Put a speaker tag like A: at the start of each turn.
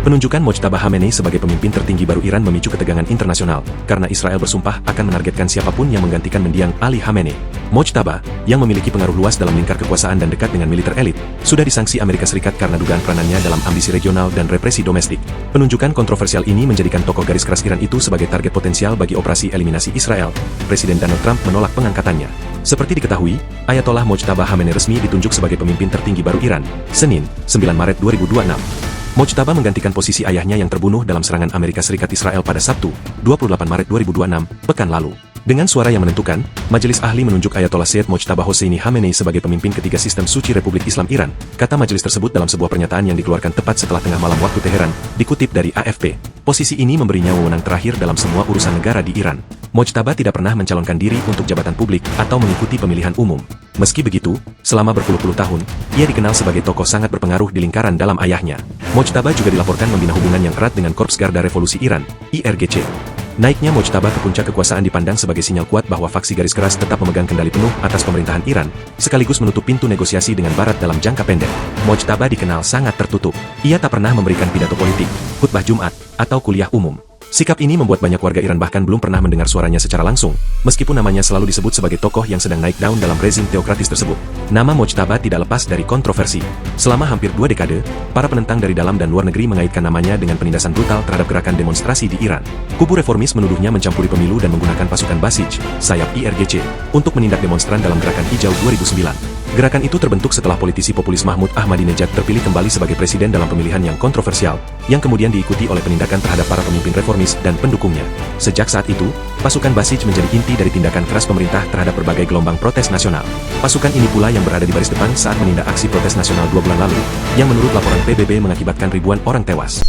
A: Penunjukan Mojtaba Khamenei sebagai pemimpin tertinggi baru Iran memicu ketegangan internasional, karena Israel bersumpah akan menargetkan siapapun yang menggantikan mendiang Ali Khamenei. Mojtaba, yang memiliki pengaruh luas dalam lingkar kekuasaan dan dekat dengan militer elit, sudah disangsi Amerika Serikat karena dugaan peranannya dalam ambisi regional dan represi domestik. Penunjukan kontroversial ini menjadikan tokoh garis keras Iran itu sebagai target potensial bagi operasi eliminasi Israel. Presiden Donald Trump menolak pengangkatannya. Seperti diketahui, Ayatollah Mojtaba Khamenei resmi ditunjuk sebagai pemimpin tertinggi baru Iran, Senin, 9 Maret 2026. Mojtaba menggantikan posisi ayahnya yang terbunuh dalam serangan Amerika Serikat Israel pada Sabtu, 28 Maret 2026, pekan lalu. Dengan suara yang menentukan, Majelis Ahli menunjuk Ayatollah Syed Mojtaba Hosseini Khamenei sebagai pemimpin ketiga sistem suci Republik Islam Iran, kata majelis tersebut dalam sebuah pernyataan yang dikeluarkan tepat setelah tengah malam waktu Teheran, dikutip dari AFP. Posisi ini memberinya wewenang terakhir dalam semua urusan negara di Iran. Mojtaba tidak pernah mencalonkan diri untuk jabatan publik atau mengikuti pemilihan umum. Meski begitu, selama berpuluh-puluh tahun, ia dikenal sebagai tokoh sangat berpengaruh di lingkaran dalam ayahnya. Mojtaba juga dilaporkan membina hubungan yang erat dengan Korps Garda Revolusi Iran, IRGC. Naiknya Mojtaba ke puncak kekuasaan dipandang sebagai sinyal kuat bahwa faksi garis keras tetap memegang kendali penuh atas pemerintahan Iran, sekaligus menutup pintu negosiasi dengan Barat dalam jangka pendek. Mojtaba dikenal sangat tertutup. Ia tak pernah memberikan pidato politik, khutbah Jumat, atau kuliah umum. Sikap ini membuat banyak warga Iran bahkan belum pernah mendengar suaranya secara langsung, meskipun namanya selalu disebut sebagai tokoh yang sedang naik daun dalam rezim teokratis tersebut. Nama Mojtaba tidak lepas dari kontroversi. Selama hampir 2 dekade, para penentang dari dalam dan luar negeri mengaitkan namanya dengan penindasan brutal terhadap gerakan demonstrasi di Iran. Kubu reformis menuduhnya mencampuri pemilu dan menggunakan pasukan Basij, sayap IRGC, untuk menindak demonstran dalam gerakan hijau 2009. Gerakan itu terbentuk setelah politisi populis Mahmud Ahmadinejad terpilih kembali sebagai presiden dalam pemilihan yang kontroversial, yang kemudian diikuti oleh penindakan terhadap para pemimpin reformis dan pendukungnya. Sejak saat itu, pasukan Basij menjadi inti dari tindakan keras pemerintah terhadap berbagai gelombang protes nasional. Pasukan ini pula yang berada di baris depan saat menindak aksi protes nasional 2 bulan lalu, yang menurut laporan PBB mengakibatkan ribuan orang tewas.